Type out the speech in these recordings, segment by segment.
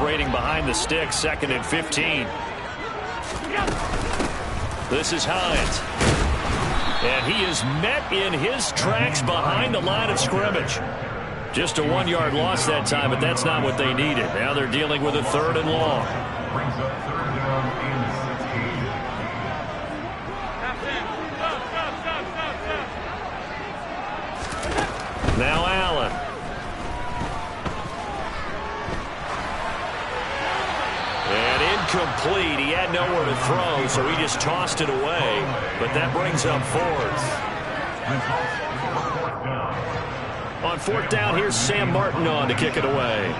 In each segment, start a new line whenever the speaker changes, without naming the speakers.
separating behind the sticks, 2nd and 15. This is Hines. And he is met in his tracks behind the line of scrimmage. Just a 1-yard loss that time, but that's not what they needed. Now they're dealing with a 3rd and long.
Brings up 3rd down and 16.
Now Allen. And incomplete. He had nowhere to throw, so he just tossed it away. But that brings up 4th. On 4th down, here's Sam Martin on to kick it away.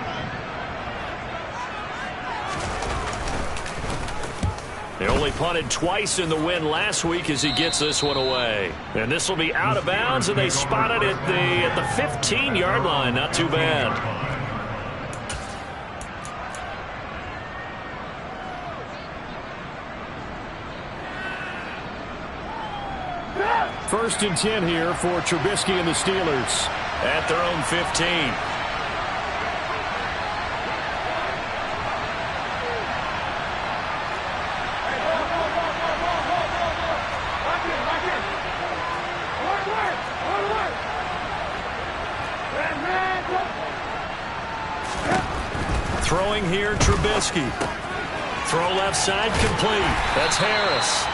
They only punted twice in the win last week as he gets this one away. And this will be out of bounds, and they spot it at the 15-yard line. Not too bad. 1st and 10 here for Trubisky and the Steelers at their own 15. Throwing here, Trubisky. Throw left side, complete. That's Harris.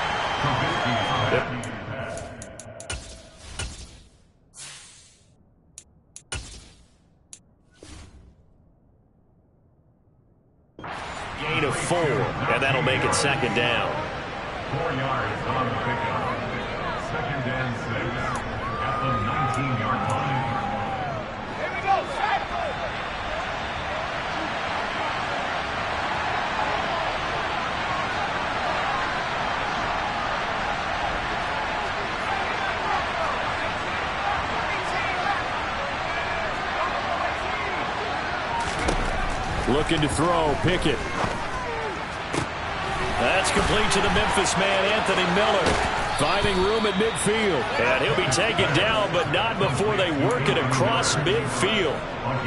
Gain of 4, and that'll make it 2nd down.
4 yards on the pickup. 2nd and 6 at the 19-yard line.
Here we go, set.
Looking to throw, Pickett. That's complete to the Memphis man, Anthony Miller. Finding room at midfield. And he'll be taken down, but not before they work it across midfield.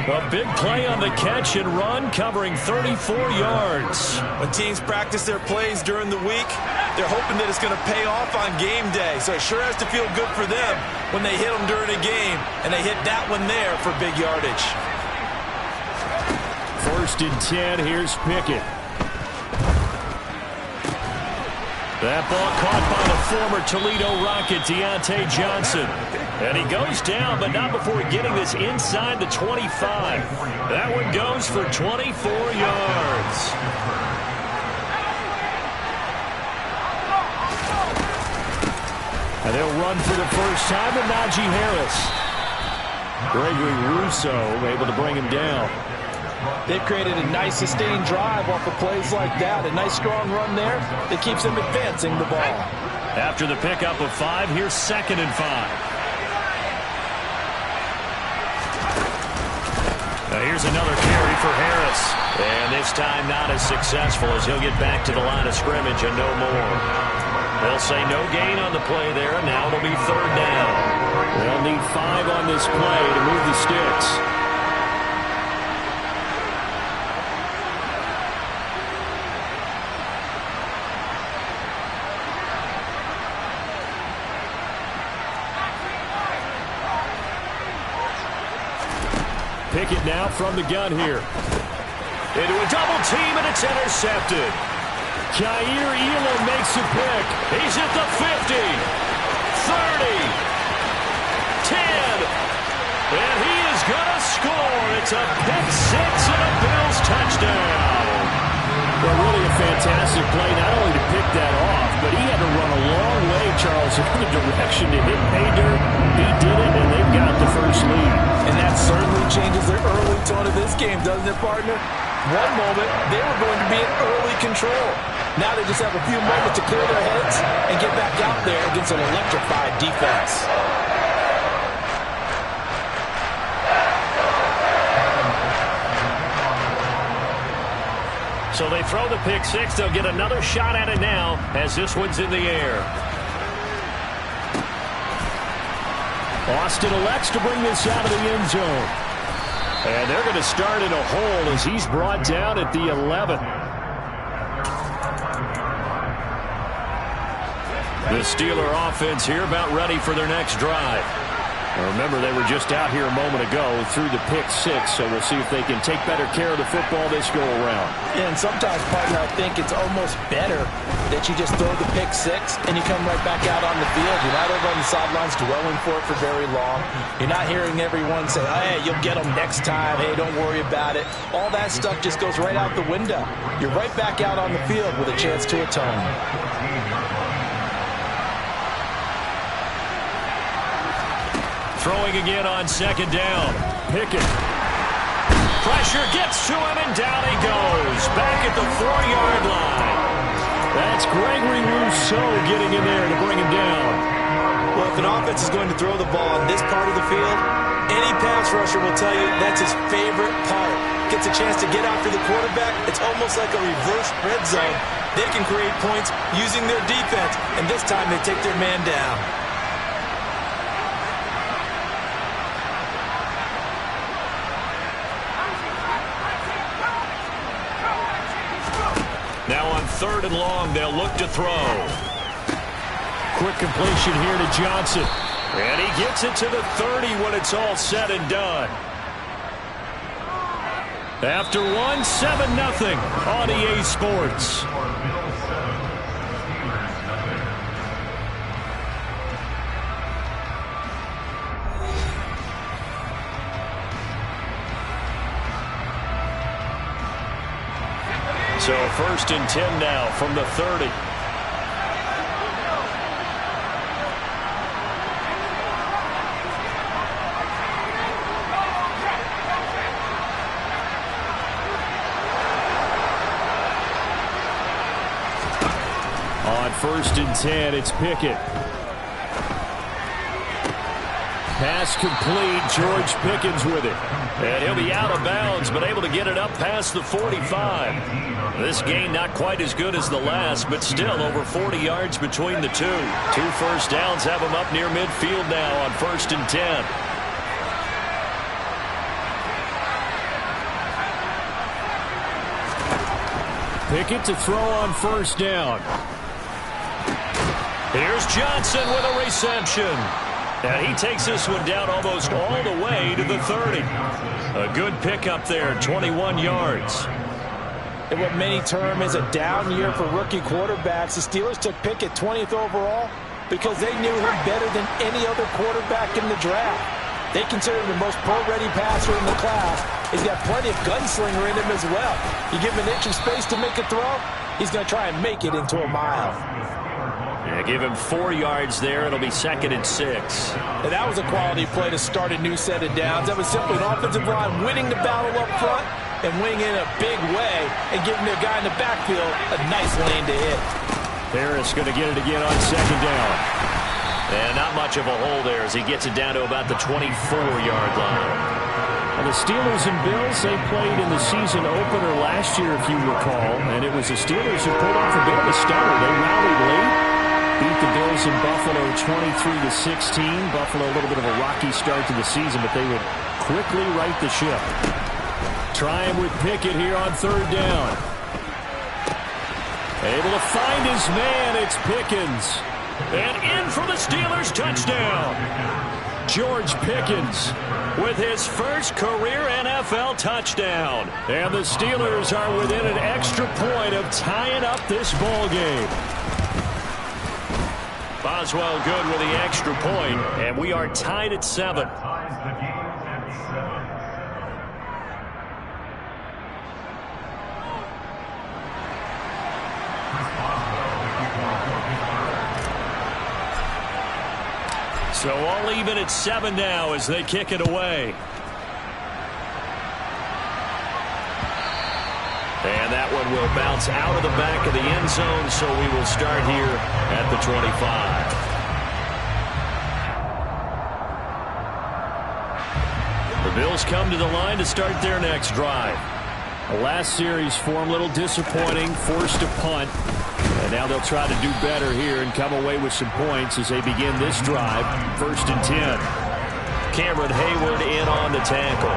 A big play on the catch and run, covering 34 yards.
When teams practice their plays during the week, they're hoping that it's going to pay off on game day. So it sure has to feel good for them when they hit them during a game, and they hit that one there for big yardage.
1st and 10, here's Pickett. That ball caught by the former Toledo Rocket, Deontay Johnson. And he goes down, but not before getting this inside the 25. That one goes for 24 yards. And they'll run for the first time to Najee Harris. Gregory Rousseau able to bring him down.
They've created a nice sustained drive off of plays like that. A nice strong run there that keeps them advancing the ball.
After the pickup of 5, here's 2nd and 5. Now here's another carry for Harris. And this time not as successful as he'll get back to the line of scrimmage and no more. They'll say no gain on the play there. Now it'll be 3rd down. They'll need 5 on this play to move the sticks. Pickett now from the gun here. Into a double team, and it's intercepted. Kaiir Elam makes a pick. He's at the 50, 30, 10, and he is going to score. It's a pick 6 and a Bills touchdown. Well, really a fantastic play, not only to pick that off, but he had to run a long way, Charles, in the direction to hit pay dirt. He did it, and they've got the first lead.
And that certainly changes the early tone of this game, doesn't it, partner? One moment, they were going to be in early control. Now they just have a few moments to clear their heads and get back out there against an electrified defense.
So they throw the pick 6. They'll get another shot at it now as this one's in the air. Austin elects to bring this out of the end zone. And they're going to start in a hole as he's brought down at the 11. The Steeler offense here about ready for their next drive. Now remember, they were just out here a moment ago through the pick 6, so we'll see if they can take better care of the football this go around.
And sometimes, partner, I think it's almost better that you just throw the pick 6 and you come right back out on the field. You're not over on the sidelines dwelling for it for very long. You're not hearing everyone say, hey, you'll get them next time. Hey, don't worry about it. All that stuff just goes right out the window. You're right back out on the field with a chance to atone.
Throwing again on second down. Pickett. Pressure gets to him, and down he goes. Back at the 4-yard line. That's Gregory Rousseau getting in there to bring him down.
Well, if an offense is going to throw the ball on this part of the field, any pass rusher will tell you that's his favorite part. Gets a chance to get after the quarterback. It's almost like a reverse red zone. They can create points using their defense, and this time they take their man down.
Now on 3rd and long, they'll look to throw. Quick completion here to Johnson. And he gets it to the 30 when it's all said and done. After one, 7-0 on EA Sports. So 1st and 10 now from the 30. On 1st and 10, it's Pickett. Pass complete. George Pickens with it. And he'll be out of bounds, but able to get it up past the 45. This gain not quite as good as the last, but still over 40 yards between the two. 2 first downs have him up near midfield now on 1st and 10. Pickett to throw on 1st down. Here's Johnson with a reception. And he takes this one down almost all the way to the 30. A good pickup there, 21 yards.
And what many term is a down year for rookie quarterbacks, the Steelers took Pickett 20th overall because they knew him better than any other quarterback in the draft. They consider him the most pro-ready passer in the class. He's got plenty of gunslinger in him as well. You give him an inch of space to make a throw, he's going to try and make it into a mile.
Yeah, give him 4 yards there. It'll be 2nd and 6.
And that was a quality play to start a new set of downs. That was simply an offensive line winning the battle up front and winning in a big way and giving their guy in the backfield a nice lane to hit.
Harris going to get it again on 2nd down. And not much of a hole there as he gets it down to about the 24-yard line. And the Steelers and Bills, they played in the season opener last year, if you recall, and it was the Steelers who pulled off a bit of a stunner. They rallied late, beat the Bills in Buffalo 23-16. Buffalo a little bit of a rocky start to the season, but they would quickly right the ship. Trying with Pickett here on 3rd down. Able to find his man, it's Pickens. And in for the Steelers touchdown. George Pickens with his first career NFL touchdown. And the Steelers are within an extra point of tying up this ball game. Boswell good with the extra point, and we are tied at 7. So all even at 7 now as they kick it away. And that one will bounce out of the back of the end zone, so we will start here at the 25. The Bills come to the line to start their next drive. The last series for them, a little disappointing, forced to punt. And now they'll try to do better here and come away with some points as they begin this drive. 1st and 10. Cameron Hayward in on the tackle.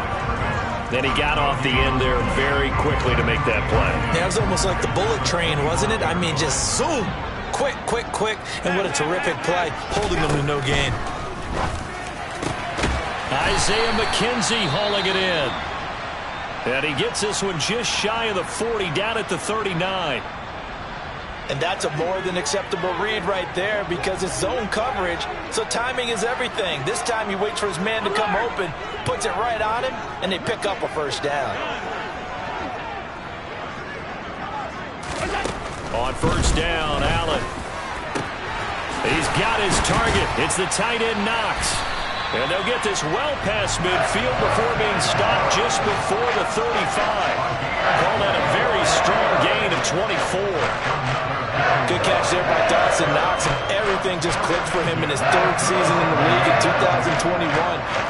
And he got off the end there very quickly to make that play.
That was almost like the bullet train, wasn't it? I mean, just zoom. Quick, quick, quick. And what a terrific play, holding them to no gain.
Isaiah McKenzie hauling it in. And he gets this one just shy of the 40, down at the 39.
And that's a more than acceptable read right there because it's zone coverage, so timing is everything. This time he waits for his man to come open, puts it right on him, and they pick up a first down.
On first down, Allen. He's got his target. It's the tight end Knox. And they'll get this well past midfield before being stopped just before the 35. Call that a very strong gain of 24.
Good catch there by Dawson Knox, and everything just clicked for him in his third season in the league in 2021.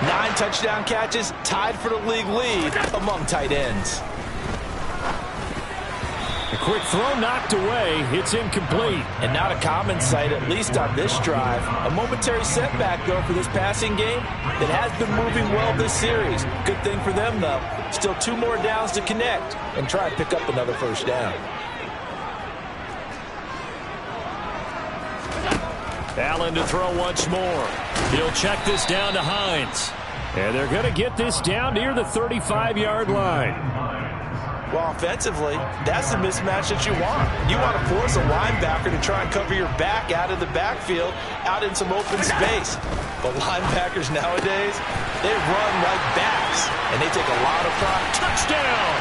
9 touchdown catches, tied for the league lead among tight ends.
A quick throw knocked away. It's incomplete.
And not a common sight, at least on this drive. A momentary setback, though, for this passing game that has been moving well this series. Good thing for them, though. Still 2 more downs to connect and try and pick up another first down.
Allen to throw once more. He'll check this down to Hines. And they're going to get this down near the 35-yard line.
Well, offensively, that's the mismatch that you want. You want to force a linebacker to try and cover your back out of the backfield, out in some open space. But linebackers nowadays, they run like backs, and they take a lot of pride.
Touchdown!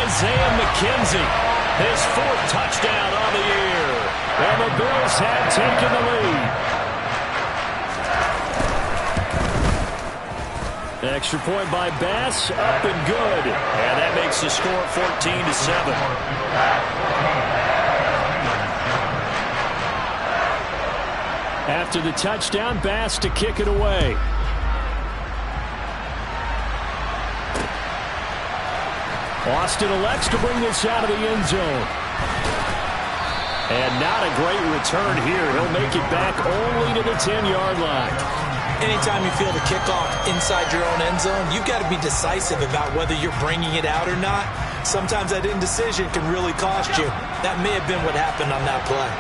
Isaiah McKenzie, his 4th touchdown on the year. And the Bills have taken the lead. Extra point by Bass, up and good. And that makes the score 14-7. After the touchdown, Bass to kick it away. Austin elects to bring this out of the end zone. And not a great return here. He'll make it back only to the 10-yard line.
Anytime you feel the kickoff inside your own end zone, you've got to be decisive about whether you're bringing it out or not. Sometimes that indecision can really cost you. That may have been what happened on that play.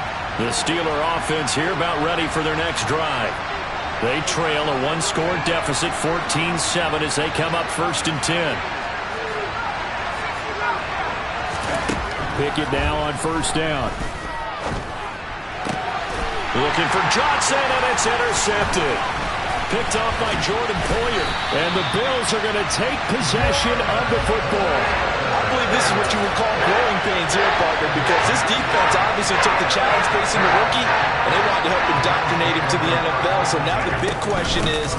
The Steeler offense here about ready for their next drive. They trail a 1-score deficit, 14-7, as they come up 1st and 10. Pickett now on first down. Looking for Johnson, and it's intercepted. Picked off by Jordan Poyer. And the Bills are going to take possession of the football.
I believe this is what you would call growing pains here, partner, because this defense obviously took the challenge facing the rookie, and they wanted to help indoctrinate him to the NFL. So now the big question is,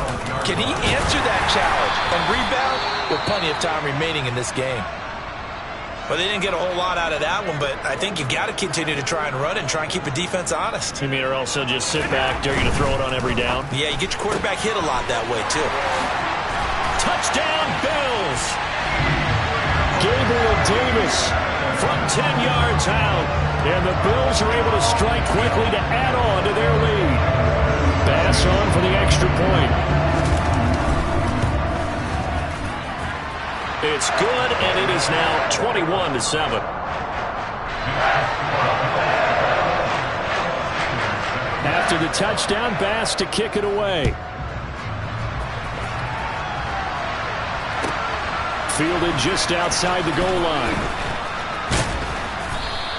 can he answer that challenge and rebound with plenty of time remaining in this game? Well, they didn't get a whole lot out of that one, but I think you've got to continue to try and run and try and keep the defense honest.
You mean or else they'll just sit back, dare you to throw it on every down?
Yeah, you get your quarterback hit a lot that way, too.
Touchdown, Bills! Gabriel Davis from 10 yards out. And the Bills are able to strike quickly to add on to their lead. Bass on for the extra point. It's good, and it is now 21-7. After the touchdown, Bass to kick it away. Fielded just outside the goal line.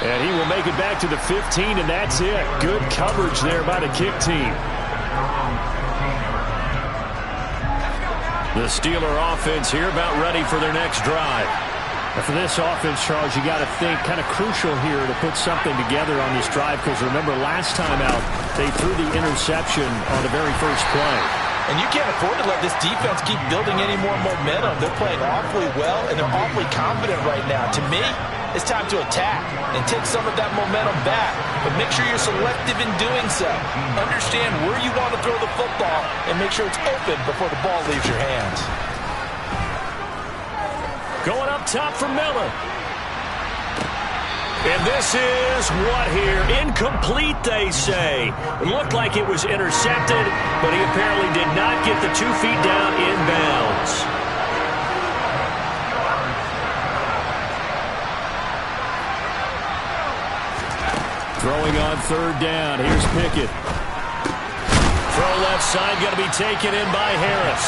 And he will make it back to the 15, and that's it. Good coverage there by the kick team. The Steeler offense here about ready for their next drive. And for this offense, Charles, you got to think kind of crucial here to put something together on this drive, because remember last time out they threw the interception on the very first play.
And you can't afford to let this defense keep building any more momentum. They're playing awfully well, and they're awfully confident right now. To me, it's time to attack and take some of that momentum back. But make sure you're selective in doing so. Understand where you want to throw the football and make sure it's open before the ball leaves your hands.
Going up top for Miller. And this is what here? Incomplete, they say. It looked like it was intercepted, but he apparently did not get the 2 feet down in bounds. Throwing on third down. Here's Pickett. Throw left side, going to be taken in by Harris.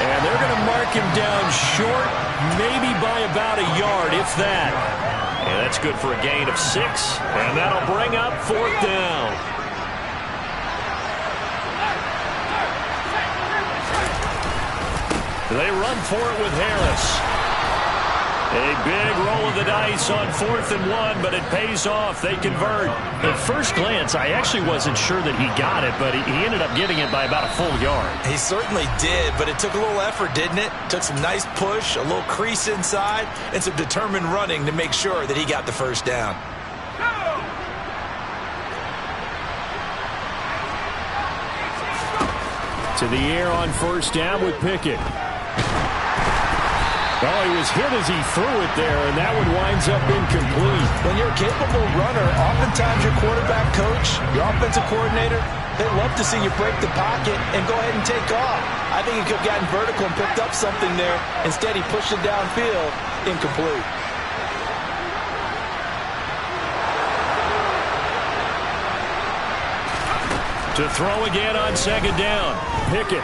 And they're going to mark him down short, maybe by about a yard, if that. And that's good for a gain of 6. And that'll bring up fourth down. They run for it with Harris. A big roll of the dice on 4th and 1, but it pays off. They convert. At first glance, I actually wasn't sure that he got it, but he ended up getting it by about a full yard.
He certainly did, but it took a little effort, didn't it? Took some nice push, a little crease inside, and some determined running to make sure that he got the first down.
To the air on first down with Pickett. Oh, he was hit as he threw it there, and that one winds up incomplete.
When you're a capable runner, oftentimes your quarterback coach, your offensive coordinator, they love to see you break the pocket and go ahead and take off. I think he could have gotten vertical and picked up something there. Instead, he pushed it downfield, incomplete.
To throw again on second down. Pickett.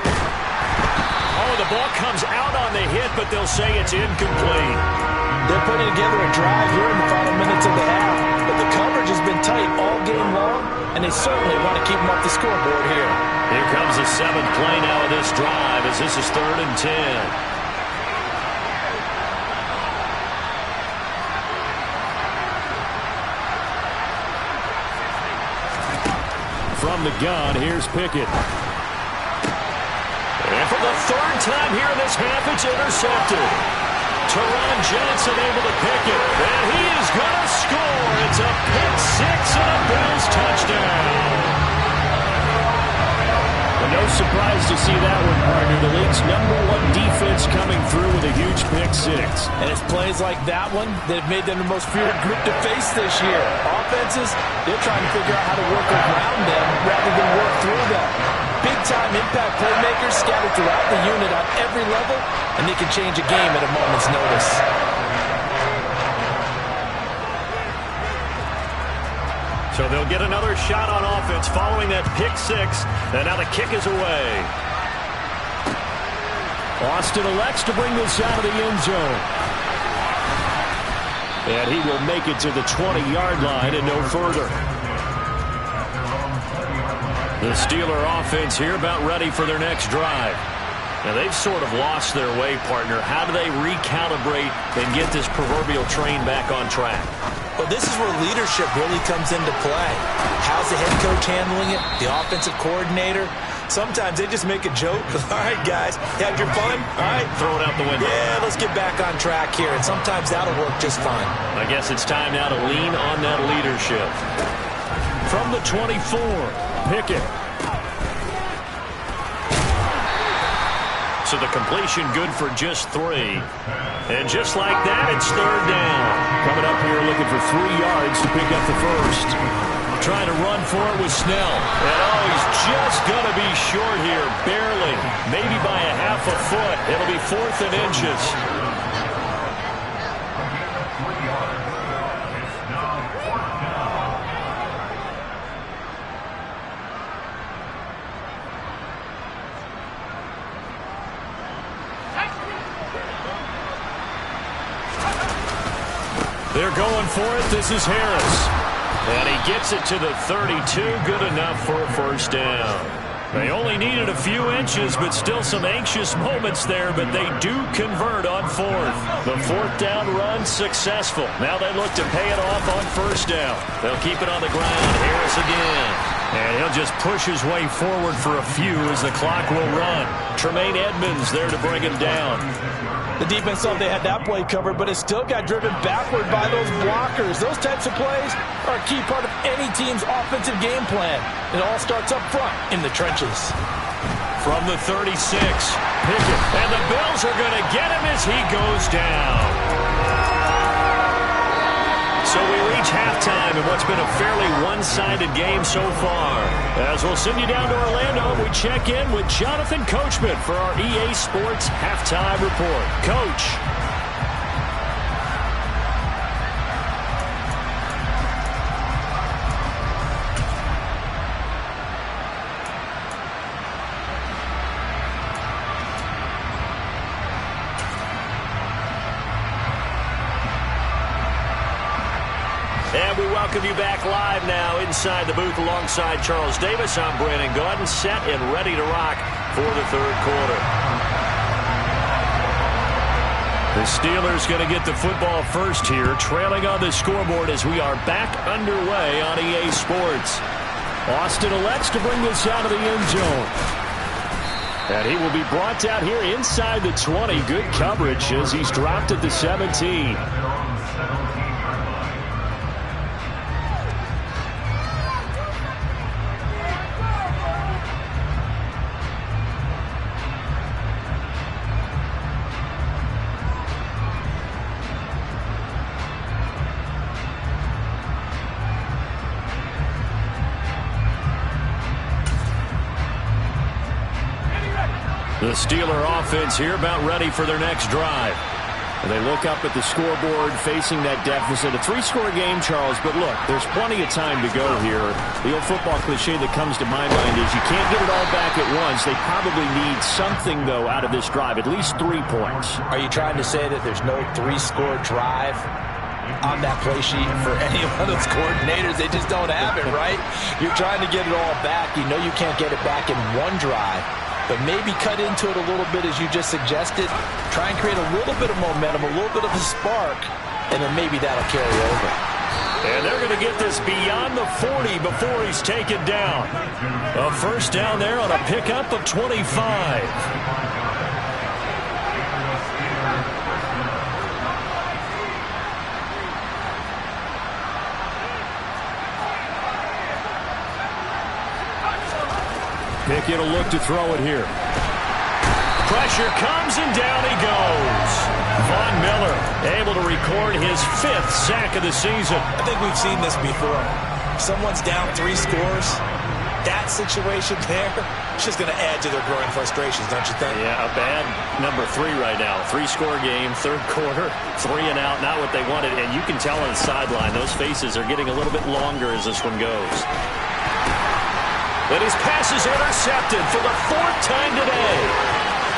Oh, the ball comes out on the hit, but they'll say it's incomplete.
They're putting together a drive here in the final minutes of the half, but the coverage has been tight all game long, and they certainly want to keep them off the scoreboard here.
Here comes the 7th play now of this drive as this is 3rd and 10. From the gun, here's Pickett. And for the 3rd time here in this half, it's intercepted. Teron Johnson able to pick it, and he is going to score. It's a pick 6 and a Bills touchdown. Well, no surprise to see that one, partner. The league's #1 defense coming through with a huge pick 6.
And it's plays like that one that have made them the most feared group to face this year. Offenses, they're trying to figure out how to work around them rather than work through them. Big-time impact playmakers scattered throughout the unit on every level, and they can change a game at a moment's notice.
So they'll get another shot on offense following that pick 6, and now the kick is away. Austin elects to bring this out of the end zone. And he will make it to the 20-yard line and no further. The Steeler offense here about ready for their next drive. Now, they've sort of lost their way, partner. How do they recalibrate and get this proverbial train back on track?
Well, this is where leadership really comes into play. How's the head coach handling it? The offensive coordinator? Sometimes they just make a joke. All right, guys, had your fun? All right.
Throw it out the window.
Yeah, let's get back on track here. And sometimes that'll work just fine.
I guess it's time now to lean on that leadership. From the 24, Pickett. So the completion good for just 3. And just like that, it's 3rd down. Coming up here looking for 3 yards to pick up the first. Trying to run for it with Snell. And oh, he's just going to be short here, barely. Maybe by a half a foot. It'll be 4th and inches. They're going for it. This is Harris. And he gets it to the 32. Good enough for a first down. They only needed a few inches, but still some anxious moments there, but they do convert on 4th. The 4th down run successful. Now they look to pay it off on first down. They'll keep it on the ground. Harris again. And he'll just push his way forward for a few as the clock will run. Tremaine Edmonds there to bring him down.
The defense thought they had that play covered, but it still got driven backward by those blockers. Those types of plays are a key part of any team's offensive game plan. It all starts up front in the trenches.
From the 36, Pickett. And the Bills are going to get him as he goes down. So we reach halftime in what's been a fairly one-sided game so far. As we'll send you down to Orlando, we check in with Jonathan Coachman for our EA Sports Halftime Report. Coach. And we welcome you back live now inside the booth alongside Charles Davis. I'm Brandon Gaudin, set and ready to rock for the third quarter. The Steelers going to get the football first here, trailing on the scoreboard as we are back underway on EA Sports. Austin elects to bring this out of the end zone. And he will be brought down here inside the 20. Good coverage as he's dropped at the 17. The Steeler offense here about ready for their next drive. And they look up at the scoreboard facing that deficit. A three-score game, Charles, but look, there's plenty of time to go here. The old football cliche that comes to my mind is you can't get it all back at once. They probably need something, though, out of this drive, at least 3 points.
Are you trying to say that there's no three-score drive on that play sheet for any one of those coordinators? They just don't have it, right? You're trying to get it all back. You know you can't get it back in one drive. But maybe cut into it a little bit as you just suggested. Try and create a little bit of momentum, a little bit of a spark, and then maybe that'll carry over.
And they're going to get this beyond the 40 before he's taken down. A first down there on a pickup of 25. Pickett will look to throw it here. Pressure comes and down he goes. Von Miller able to record his 5th sack of the season.
I think we've seen this before. If someone's down 3 scores, that situation there, it's just going to add to their growing frustrations, don't you think?
Yeah, a bad number 3 right now. 3-score game, third quarter, 3 and out, not what they wanted. And you can tell on the sideline, those faces are getting a little bit longer as this one goes. But his pass is intercepted for the 4th time today.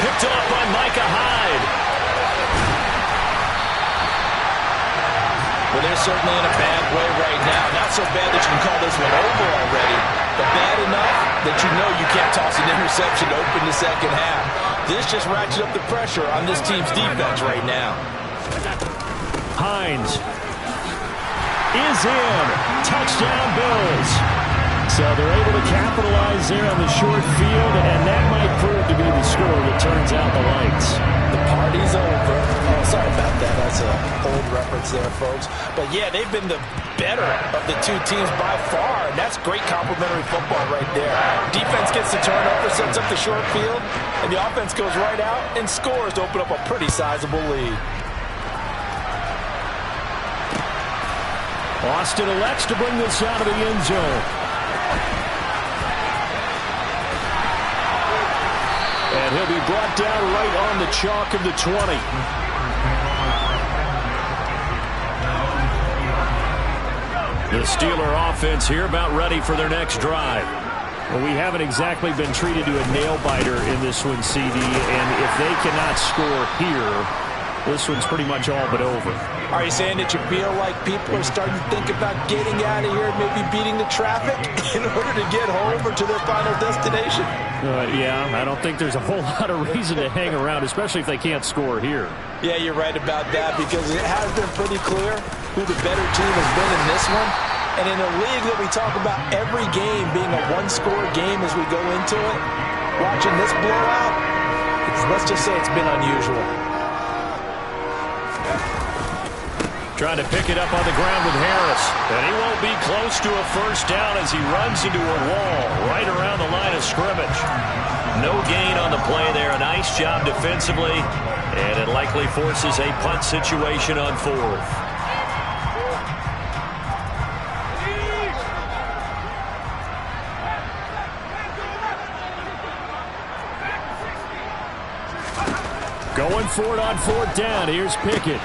Picked off by Micah Hyde.
Well, they're certainly in a bad way right now. Not so bad that you can call this one over already, but bad enough that you know you can't toss an interception to open the second half. This just ratchets up the pressure on this team's defense right now.
Hines is in. Touchdown, Bills. So they're able to capitalize there on the short field, and that might prove to be the score that turns out the lights.
The party's over. Oh, sorry about that. That's an old reference there, folks. But, yeah, they've been the better of the two teams by far, and that's great complementary football right there. Defense gets the turnover, sets up the short field, and the offense goes right out and scores to open up a pretty sizable lead.
Austin elects to bring this out of the end zone. And he'll be brought down right on the chalk of the 20. The Steeler offense here about ready for their next drive. Well, we haven't exactly been treated to a nail-biter in this one, CD, and if they cannot score here, this one's pretty much all but over.
Are you saying that you feel like people are starting to think about getting out of here, maybe beating the traffic in order to get home or to their final destination?
Yeah, I don't think there's a whole lot of reason to hang around, especially if they can't score here.
Yeah, you're right about that, because it has been pretty clear who the better team has been in this one. And in a league that we talk about every game being a one-score game as we go into it, watching this blowout, let's just say it's been unusual.
Trying to pick it up on the ground with Harris. And he won't be close to a first down as he runs into a wall right around the line of scrimmage. No gain on the play there. A nice job defensively. And it likely forces a punt situation on 4th. Going for it on 4th down. Here's Pickett.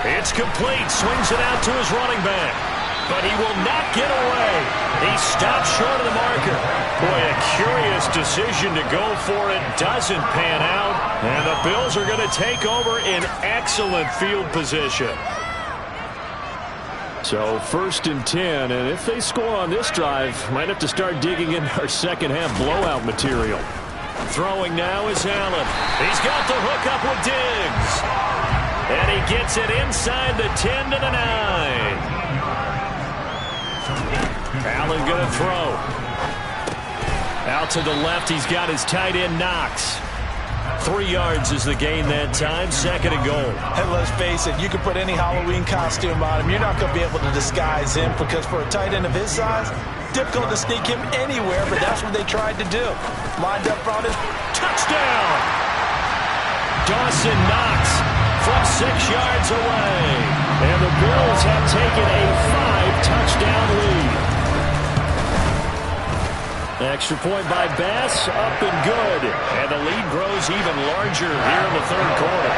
It's complete. Swings it out to his running back. But he will not get away. He stops short of the marker. Boy, a curious decision to go for it. Doesn't pan out. And the Bills are going to take over in excellent field position. So 1st and 10, and if they score on this drive, might have to start digging in our second half blowout material. Throwing now is Allen. He's got the hook up with Diggs. And he gets it inside the 10 to the 9. Allen going to throw. Out to the left, he's got his tight end Knox. 3 yards is the gain that time, 2nd and goal.
Hey, let's face it, you can put any Halloween costume on him. You're not going to be able to disguise him because for a tight end of his size, difficult to sneak him anywhere, but that's what they tried to do. Lined up on his
touchdown. Dawson Knox from 6 yards away. And the Bills have taken a 5-touchdown lead. Extra point by Bass, up and good. And the lead grows even larger here in the 3rd quarter.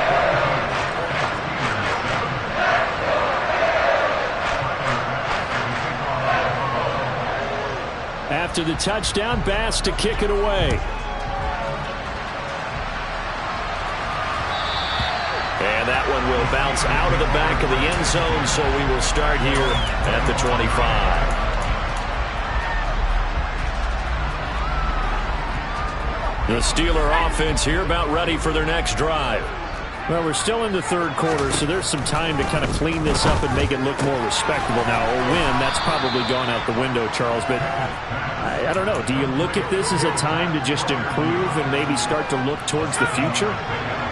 After the touchdown, Bass to kick it away. And that one will bounce out of the back of the end zone, so we will start here at the 25. The Steeler offense here about ready for their next drive. Well, we're still in the 3rd quarter, so there's some time to kind of clean this up and make it look more respectable. Now, a win, that's probably gone out the window, Charles, but I don't know. Do you look at this as a time to just improve and maybe start to look towards the future?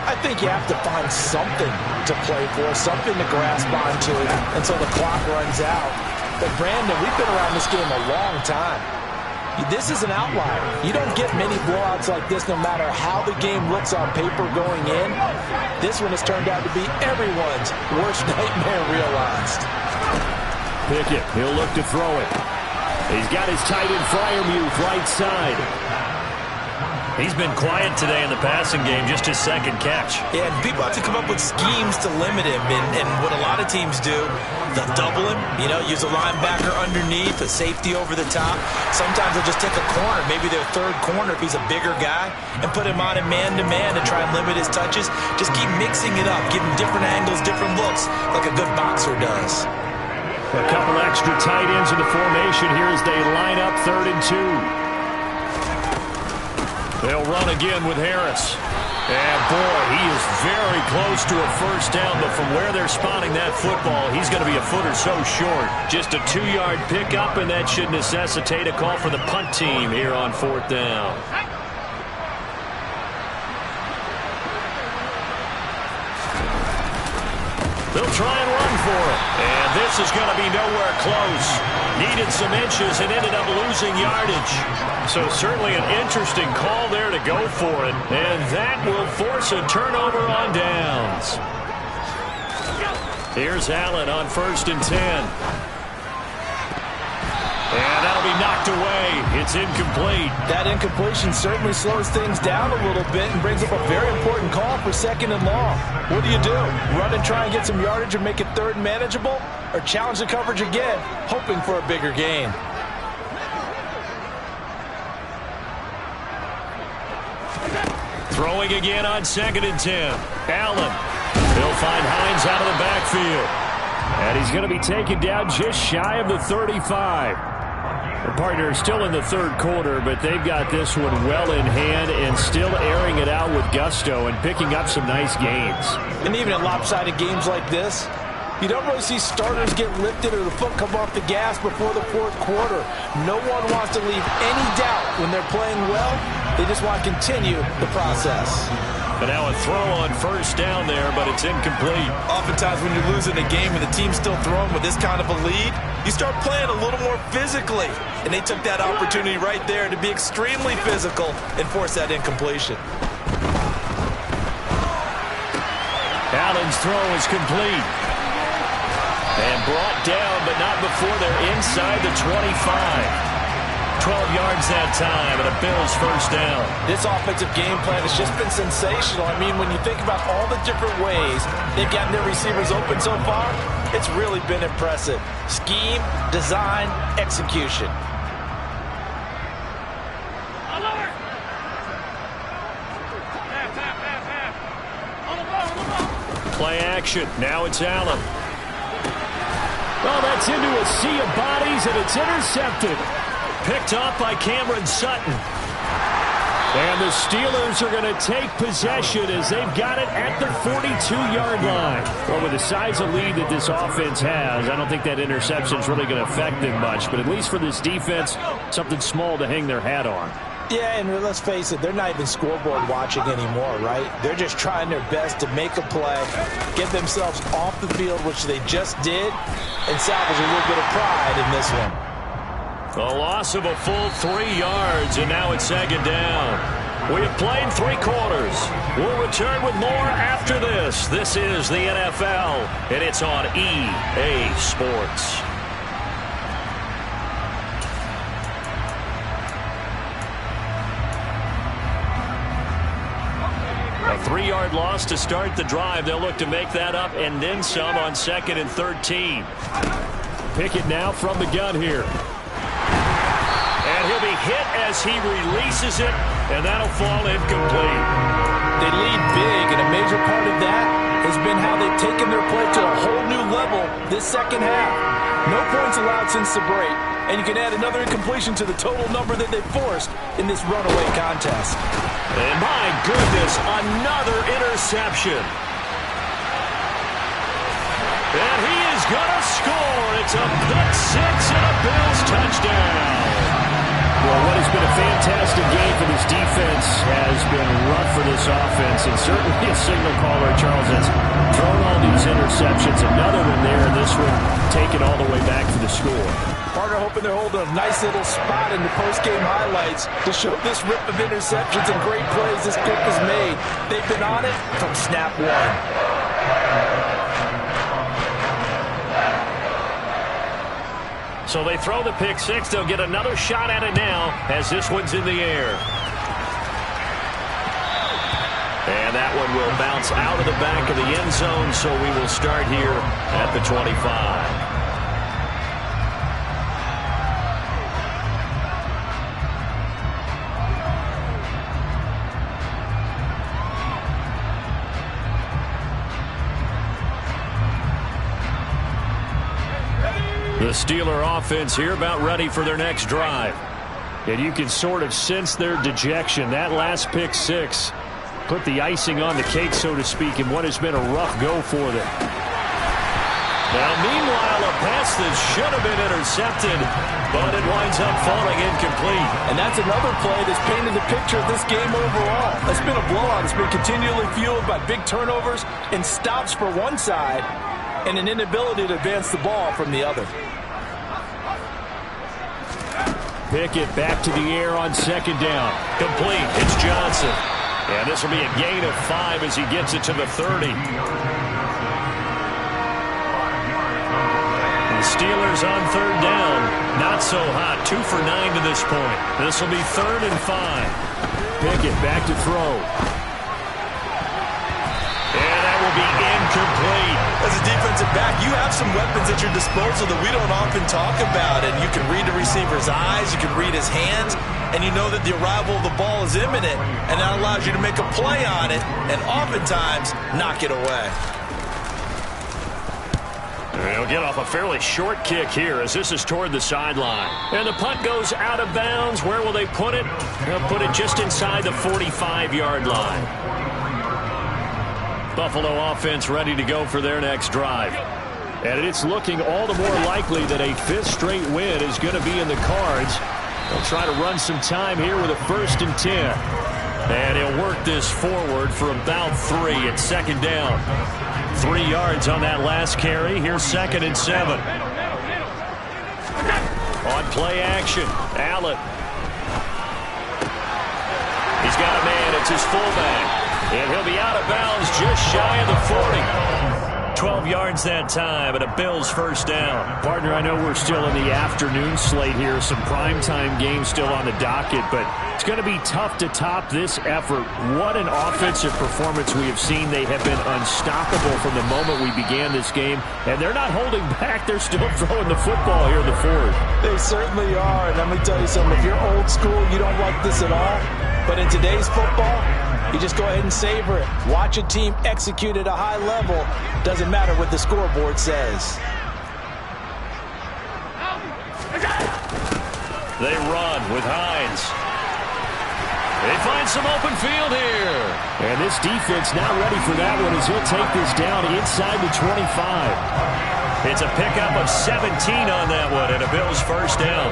I think you have to find something to play for, something to grasp onto until the clock runs out. But, Brandon, we've been around this game a long time. This is an outlier. You don't get many blowouts like this no matter how the game looks on paper going in. This one has turned out to be everyone's worst nightmare realized.
Pickett, he'll look to throw it. He's got his tight end Freiermuth right side. He's been quiet today in the passing game, just his 2nd catch.
Yeah, and people have to come up with schemes to limit him. And what a lot of teams do, they'll double him, use a linebacker underneath, a safety over the top. Sometimes they'll just take a corner, maybe their 3rd corner if he's a bigger guy, and put him on a man-to-man to try and limit his touches. Just keep mixing it up, give him different angles, different looks, like a good boxer does.
A couple extra tight ends in the formation here as they line up 3rd and 2. They'll run again with Harris. And, boy, he is very close to a 1st down, but from where they're spotting that football, he's going to be a foot or so short. Just a 2-yard pickup, and that should necessitate a call for the punt team here on 4th down. They'll try and run for it. And this is going to be nowhere close. Needed some inches and ended up losing yardage. So certainly an interesting call there to go for it. And that will force a turnover on downs. Here's Allen on 1st and 10. And that'll be knocked away. It's incomplete.
That incompletion certainly slows things down a little bit and brings up a very important call for 2nd and long. What do? Run and try and get some yardage and make it 3rd and manageable? Or challenge the coverage again, hoping for a bigger gain?
Throwing again on 2nd and 10. Allen. He'll find Hines out of the backfield. And he's going to be taken down just shy of the 35. The partner is still in the 3rd quarter, but they've got this one well in hand and still airing it out with gusto and picking up some nice gains.
And even in lopsided games like this, you don't really see starters get lifted or the foot come off the gas before the 4th quarter. No one wants to leave any doubt when they're playing well. They just want to continue the process.
But now a throw on 1st down there, but it's incomplete.
Oftentimes when you're losing a game and the team's still throwing with this kind of a lead, you start playing a little more physically. And they took that opportunity right there to be extremely physical and force that incompletion.
Allen's throw is complete. And brought down, but not before they're inside the 25. 12 yards that time, and a Bills 1st down.
This offensive game plan has just been sensational. I mean, when you think about all the different ways they've gotten their receivers open so far, it's really been impressive. Scheme, design, execution.
Play action. Now it's Allen. Well, that gets into a sea of bodies, and it's intercepted. Picked off by Cameron Sutton. And the Steelers are going to take possession as they've got it at the 42-yard line. Well, with the size of lead that this offense has, I don't think that interception is really going to affect them much. But at least for this defense, something small to hang their hat on.
Yeah, and let's face it, they're not even scoreboard watching anymore, right? They're just trying their best to make a play, get themselves off the field, which they just did, and salvage a little bit of pride in this one.
A loss of a full 3 yards, and now it's second down. We have played 3 quarters. We'll return with more after this. This is the NFL, and it's on EA Sports. A 3-yard loss to start the drive. They'll look to make that up and then some on 2nd and 13. Pickett now from the gun here. And he'll be hit as he releases it, and that'll fall incomplete.
They lead big, and a major part of that has been how they've taken their play to a whole new level this second half. No points allowed since the break, and you can add another incompletion to the total number that they forced in this runaway contest.
And my goodness, another interception. And he is going to score. It's a pick 6 and a Bills touchdown. Well, what has been a fantastic game for this defense has been rough for this offense, and certainly a signal caller, Charles, has thrown all these interceptions. Another one there, and this one taken all the way back for the score.
Partner hoping they're holding a nice little spot in the post-game highlights to show this rip of interceptions and great plays this pick has made. They've been on it from snap one.
So they throw the pick 6. They'll get another shot at it now as this one's in the air. And that one will bounce out of the back of the end zone, so we will start here at the 25. The Steeler offense here about ready for their next drive. And you can sort of sense their dejection. That last pick 6 put the icing on the cake, so to speak, in what has been a rough go for them. Now, meanwhile, a pass that should have been intercepted, but it winds up falling incomplete.
And that's another play that's painted the picture of this game overall. It's been a blowout. It's been continually fueled by big turnovers and stops for one side and an inability to advance the ball from the other.
Pickett back to the air on 2nd down. Complete. It's Johnson. And this will be a gain of 5 as he gets it to the 30. The Steelers on 3rd down. Not so hot. 2 for 9 to this point. This will be 3rd and 5. Pickett back to throw. And that will be incomplete.
As a defensive back, you have some weapons at your disposal that we don't often talk about. And you can read the receiver's eyes, you can read his hands, and you know that the arrival of the ball is imminent. And that allows you to make a play on it and oftentimes knock it away.
He'll get off a fairly short kick here as this is toward the sideline. And the punt goes out of bounds. Where will they put it? They'll put it just inside the 45-yard line. Buffalo offense ready to go for their next drive. And it's looking all the more likely that a 5th straight win is going to be in the cards. They'll try to run some time here with a 1st and 10. And he'll work this forward for about 3 at 2nd down. 3 yards on that last carry. Here's 2nd and 7. On play action, Allen. He's got a man. It's his fullback. And he'll be out of bounds just shy of the 40. 12 yards that time, and a Bills 1st down. Partner, I know we're still in the afternoon slate here. Some primetime games still on the docket, but it's going to be tough to top this effort. What an offensive performance we have seen. They have been unstoppable from the moment we began this game, and they're not holding back. They're still throwing the football here in the 4th.
They certainly are, and let me tell you something. If you're old school, you don't like this at all. But in today's football, you just go ahead and savor it. Watch a team execute at a high level. Doesn't matter what the scoreboard says.
They run with Hines. They find some open field here. And this defense not ready for that one as he'll take this down inside the 25. It's a pickup of 17 on that one and a Bills first down.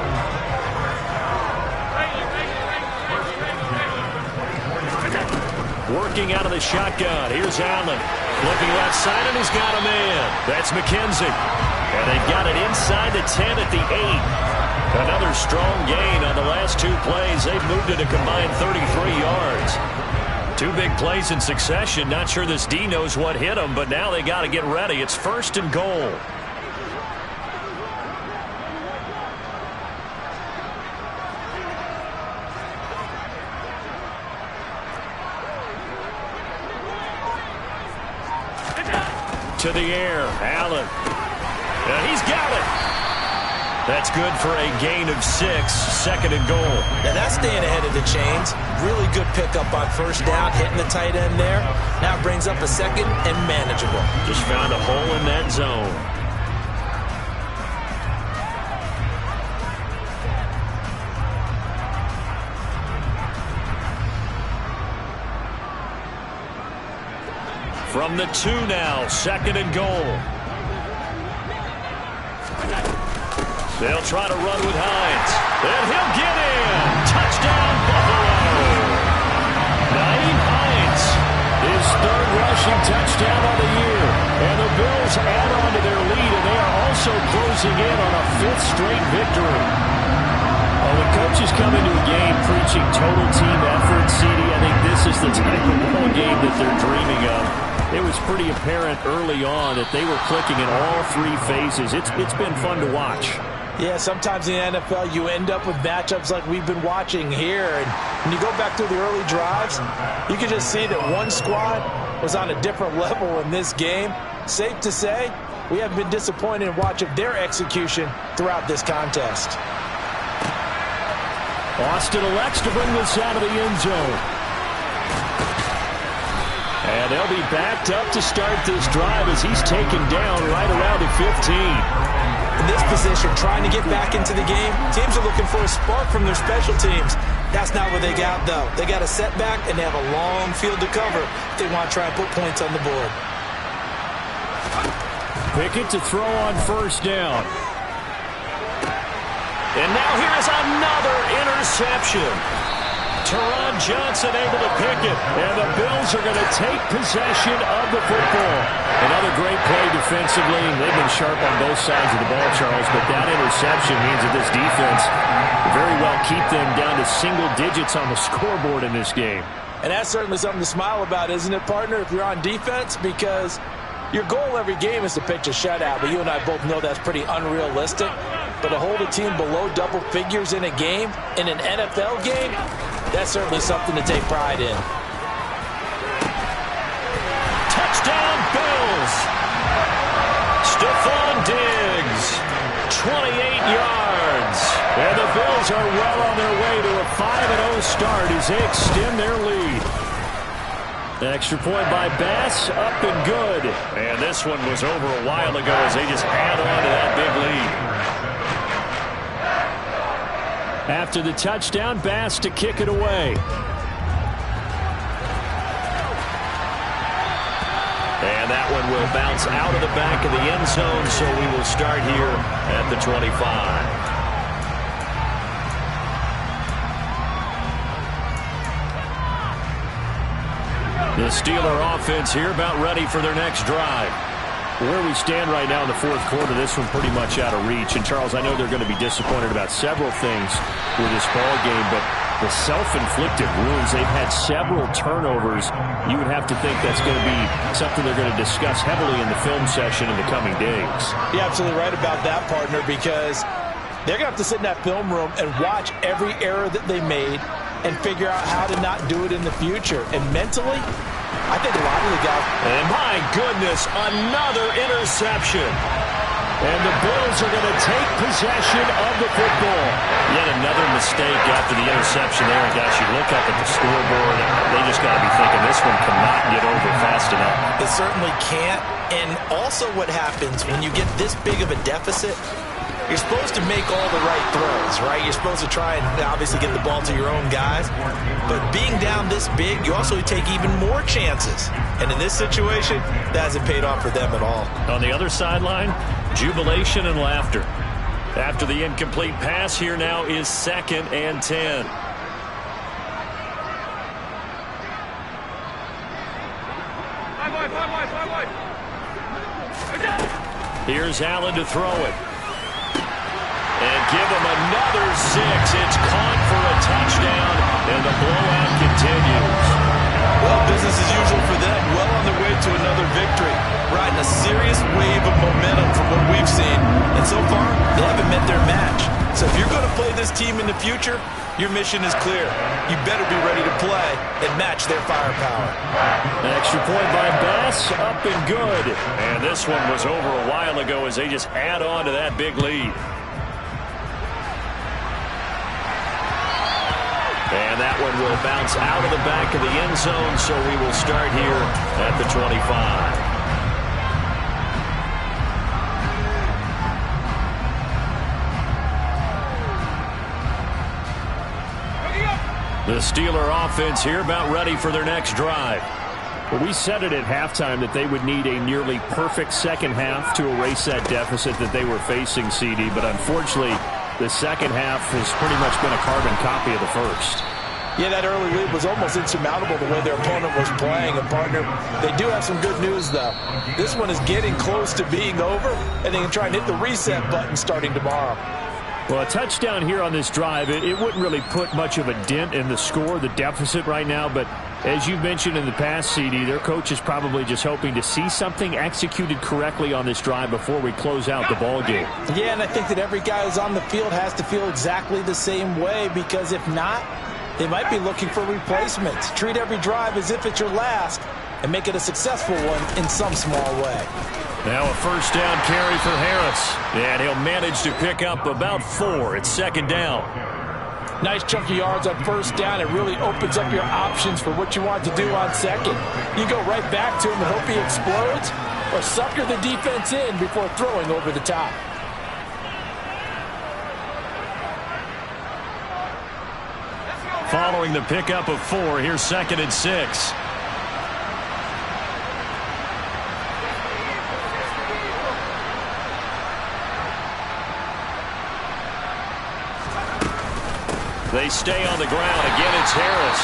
Working out of the shotgun. Here's Allen. Looking left side, and he's got a man. That's McKenzie. And they've got it inside the 10 at the 8. Another strong gain on the last two plays. They've moved it a combined 33 yards. Two big plays in succession. Not sure this D knows what hit them, but now they got to get ready. It's first and goal. To the air, Allen. And he's got it. That's good for a gain of 6, second and goal.
Now that's staying ahead of the chains. Really good pickup on first down, hitting the tight end there. Now it brings up a second and manageable.
Just found a hole in that zone. From the 2 now, second and goal. They'll try to run with Hines. And he'll get in. Touchdown, Buffalo. Nyheim Hines, his third rushing touchdown of the year. And the Bills add on to their lead, and they are also closing in on a 5th straight victory. Well, when coaches come into a game preaching total team effort, CD, I think this is the type of ball game that they're dreaming of. It was pretty apparent early on that they were clicking in all 3 phases. It's been fun to watch.
Yeah, sometimes in the NFL you end up with matchups like we've been watching here. And when you go back through the early drives, you can just see that one squad was on a different level in this game. Safe to say, we haven't been disappointed in watching their execution throughout this contest.
Austin elects to bring this out of the end zone. And they'll be backed up to start this drive as he's taken down right around the 15.
In this position, trying to get back into the game, teams are looking for a spark from their special teams. That's not what they got, though. They got a setback, and they have a long field to cover if they want to try and put points on the board.
Pickett to throw on first down. And now here is another interception. Teron Johnson able to pick it, and the Bills are going to take possession of the football. Another great play defensively. They've been sharp on both sides of the ball, Charles, but that interception means that this defense will very well keep them down to single digits on the scoreboard in this game.
And that's certainly something to smile about, isn't it, partner, if you're on defense? Because your goal every game is to pitch a shutout, but you and I both know that's pretty unrealistic. But to hold a team below double figures in a game, in an NFL game, that's certainly something to take pride in.
Touchdown, Bills! Stephon Diggs, 28 yards. And the Bills are well on their way to a 5-0 start as they extend their lead. The extra point by Bass, up and good. And this one was over a while ago as they just add on to that big lead. After the touchdown, Bass to kick it away. And that one will bounce out of the back of the end zone, so we will start here at the 25. The Steeler offense here about ready for their next drive. Where we stand right now in the 4th quarter, this one pretty much out of reach. And, Charles, I know they're going to be disappointed about several things with this ball game, but the self-inflicted wounds, they've had several turnovers. You would have to think that's going to be something they're going to discuss heavily in the film session in the coming days.
You're absolutely right about that, partner, because they're going to have to sit in that film room and watch every error that they made and figure out how to not do it in the future. And mentally, I think a lot of the guys...
And my goodness, another interception. And the Bills are going to take possession of the football.
Yet another mistake after the interception there. And guys, you look up at the scoreboard, they just got to be thinking this one cannot get over fast enough.
It certainly can't. And also what happens when you get this big of a deficit, you're supposed to make all the right throws, right? You're supposed to try and obviously get the ball to your own guys. But being down this big, you also take even more chances. And in this situation, that hasn't paid off for them at all.
On the other sideline, jubilation and laughter. After the incomplete pass, here now is 2nd and 10. Here's Allen to throw it. And give him another 6. It's caught for a touchdown, and the blowout continues.
Well, business as usual for them. Well on their way to another victory. Riding a serious wave of momentum from what we've seen. And so far, they haven't met their match. So if you're going to play this team in the future, your mission is clear. You better be ready to play and match their firepower.
An extra point by Bass, up and good.
And this one was over a while ago as they just add on to that big lead. And that one will bounce out of the back of the end zone, so we will start here at the 25. The Steeler offense here about ready for their next drive.
Well, we said it at halftime that they would need a nearly perfect second half to erase that deficit that they were facing, CD. But unfortunately, the second half has pretty much been a carbon copy of the first.
Yeah, that early lead was almost insurmountable the way their opponent was playing. And, partner, they do have some good news, though. This one is getting close to being over, and they can try and hit the reset button starting tomorrow.
Well, a touchdown here on this drive, it wouldn't really put much of a dent in the score, the deficit right now. But as you mentioned in the past, CD, their coach is probably just hoping to see something executed correctly on this drive before we close out the ball game.
Yeah, and I think that every guy who's on the field has to feel exactly the same way, because if not, they might be looking for replacements. Treat every drive as if it's your last and make it a successful one in some small way.
Now a first down carry for Harris. And he'll manage to pick up about 4. It's 2nd down.
Nice chunky yards on first down. It really opens up your options for what you want to do on second. You go right back to him and hope he explodes, or sucker the defense in before throwing over the top.
Following the pickup of 4, here's 2nd and 6. They stay on the ground. Again, it's Harris.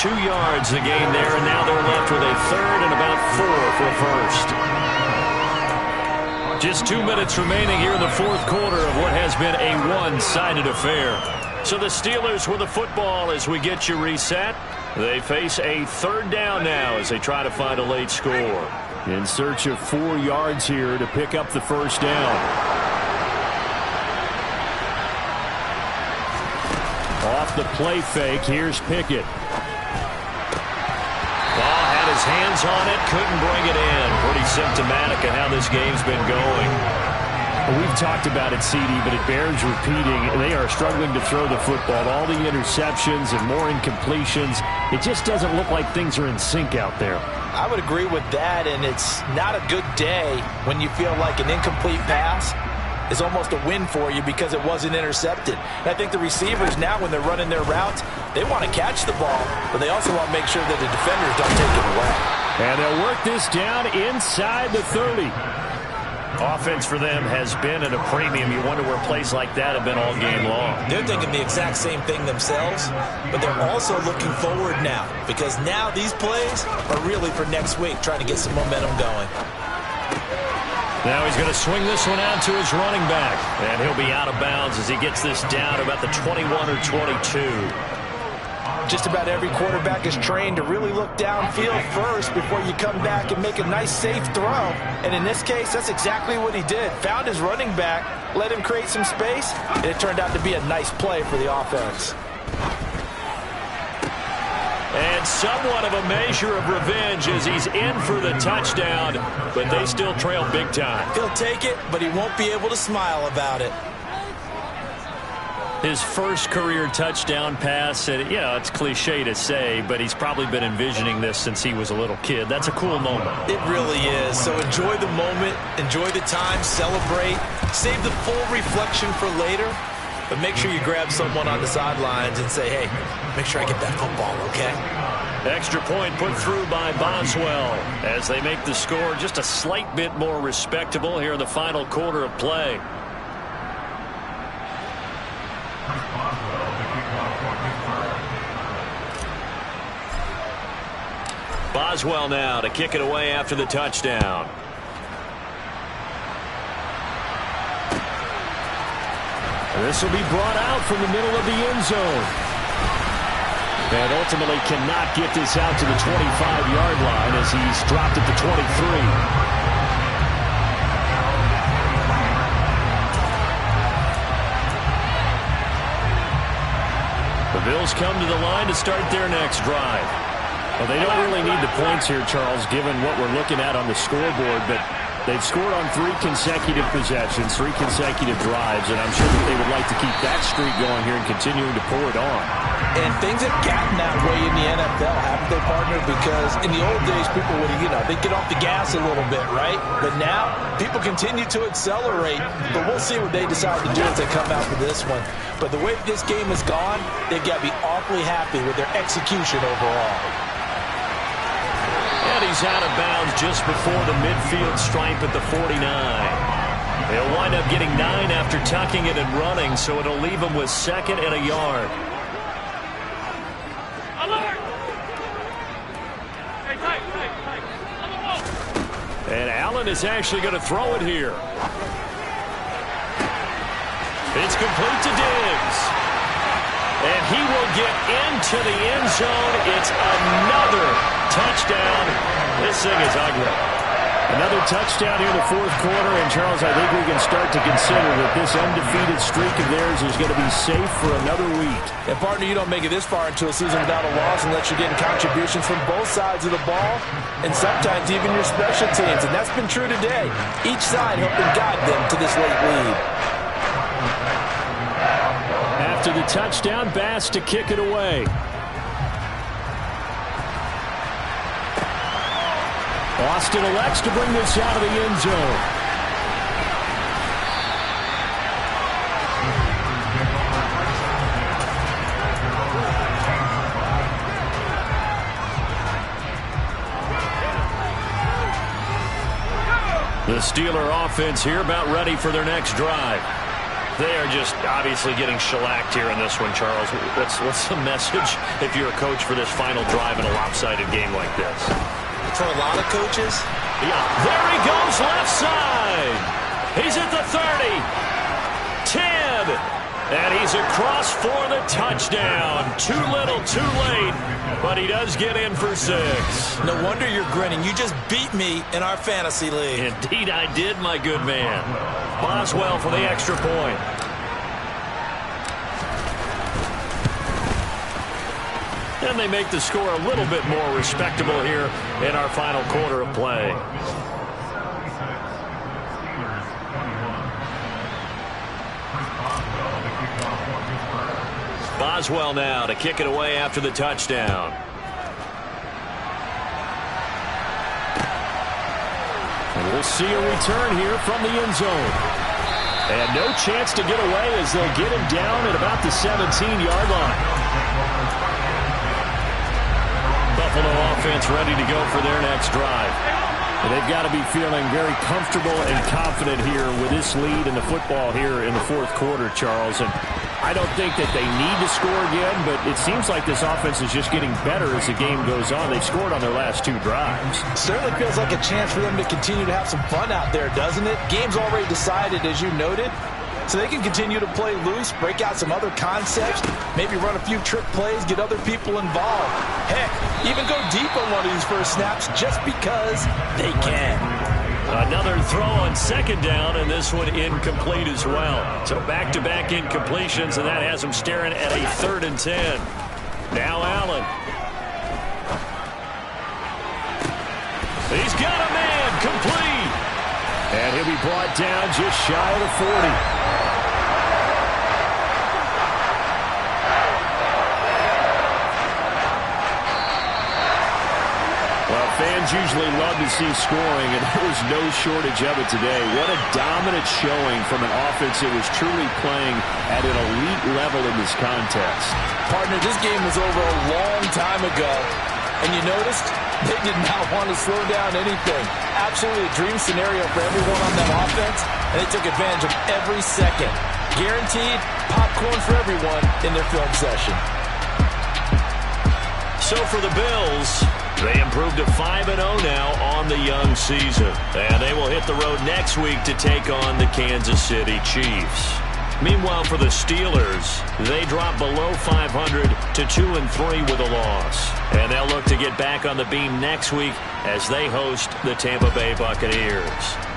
2 yards the gain there, and now they're left with a 3rd and about 4 for 1st. Just 2 minutes remaining here in the 4th quarter of what has been a one-sided affair. So the Steelers with the football as we get you reset. They face a 3rd down now as they try to find a late score.
In search of 4 yards here to pick up the first down. Off the play fake, here's Pickett.
Ball had his hands on it, couldn't bring it in. Pretty symptomatic of how this game's been going.
We've talked about it, CD, but it bears repeating. They are struggling to throw the football. All the interceptions and more incompletions. It just doesn't look like things are in sync out there.
I would agree with that, and it's not a good day when you feel like an incomplete pass is almost a win for you because it wasn't intercepted. And I think the receivers now, when they're running their routes, they want to catch the ball, but they also want to make sure that the defenders don't take it away.
And they'll work this down inside the 30.
Offense for them has been at a premium. You wonder where plays like that have been all game long.
They're thinking the exact same thing themselves, but they're also looking forward now, because now these plays are really for next week, trying to get some momentum going.
Now he's going to swing this one out to his running back, and he'll be out of bounds as he gets this down about the 21 or 22.
Just about every quarterback is trained to really look downfield first before you come back and make a nice, safe throw. And in this case, that's exactly what he did. Found his running back, let him create some space, and it turned out to be a nice play for the offense.
And somewhat of a measure of revenge as he's in for the touchdown, but they still trail big time.
He'll take it, but he won't be able to smile about it.
His first career touchdown pass, and it's cliche to say, but he's probably been envisioning this since he was a little kid. That's a cool moment.
It really is. So enjoy the moment, enjoy the time, celebrate, save the full reflection for later, but make sure you grab someone on the sidelines and say, hey, make sure I get that football, okay?
Extra point put through by Boswell as they make the score just a slight bit more respectable here in the final quarter of play. Boswell now to kick it away after the touchdown.
This will be brought out from the middle of the end zone. And ultimately cannot get this out to the 25-yard line as he's dropped at the 23.
The Bills come to the line to start their next drive.
Well, they don't really need the points here, Charles, given what we're looking at on the scoreboard, but they've scored on 3 consecutive possessions, 3 consecutive drives, and I'm sure that they would like to keep that streak going here and continuing to pour it on.
And things have gotten that way in the NFL, haven't they, partner? Because in the old days, people would, they'd get off the gas a little bit, right? But now, people continue to accelerate, but we'll see what they decide to do as they come out for this one. But the way this game has gone, they've got to be awfully happy with their execution overall.
And he's out of bounds just before the midfield stripe at the 49. He'll wind up getting 9 after tucking it and running, so it'll leave him with 2nd and a yard. And Allen is actually going to throw it here. It's complete to Diggs. And he will get into the end zone. It's another touchdown. This thing is ugly.
Another touchdown here in the 4th quarter, and Charles, I think we can start to consider that this undefeated streak of theirs is going to be safe for another week.
And, partner, you don't make it this far into a season without a loss unless you're getting contributions from both sides of the ball and sometimes even your special teams, and that's been true today. Each side helping guide them to this late lead.
After the touchdown, Bass to kick it away. Austin elects to bring this out of the end zone.
The Steeler offense here about ready for their next drive. They are just obviously getting shellacked here in this one, Charles. What's the message if you're a coach for this final drive in a lopsided game like this?
For a lot of coaches.
Yeah, there he goes left side. He's at the 30, 10, and he's across for the touchdown. Too little, too late, but he does get in for 6.
No wonder you're grinning. You just beat me in our fantasy league.
Indeed I did, my good man. Boswell for the extra point. And they make the score a little bit more respectable here in our final quarter of play. Boswell now to kick it away after the touchdown.
And we'll see a return here from the end zone. And no chance to get away as they'll get him down at about the 17-yard line.
Buffalo offense ready to go for their next drive.
And they've got to be feeling very comfortable and confident here with this lead in the football here in the 4th quarter, Charles. And I don't think that they need to score again, but it seems like this offense is just getting better as the game goes on. They've scored on their last 2 drives.
Certainly feels like a chance for them to continue to have some fun out there, doesn't it? Game's already decided, as you noted. So they can continue to play loose, break out some other concepts, maybe run a few trick plays, get other people involved. Heck, even go deep on one of these first snaps just because they can.
Another throw on 2nd down, and this one incomplete as well. So back-to-back incompletions, and that has them staring at a 3rd and 10. Now Allen.
He's got a man, complete. And he'll be brought down just shy of the 40. Fans usually love to see scoring, and there was no shortage of it today. What a dominant showing from an offense that was truly playing at an elite level in this contest.
Partner, this game was over a long time ago, and you noticed they did not want to slow down anything. Absolutely a dream scenario for everyone on that offense, and they took advantage of every second. Guaranteed popcorn for everyone in their film session.
So for the Bills, they improved to 5-0 now on the young season. And they will hit the road next week to take on the Kansas City Chiefs. Meanwhile, for the Steelers, they drop below 500 to 2-3 with a loss. And they'll look to get back on the beam next week as they host the Tampa Bay Buccaneers.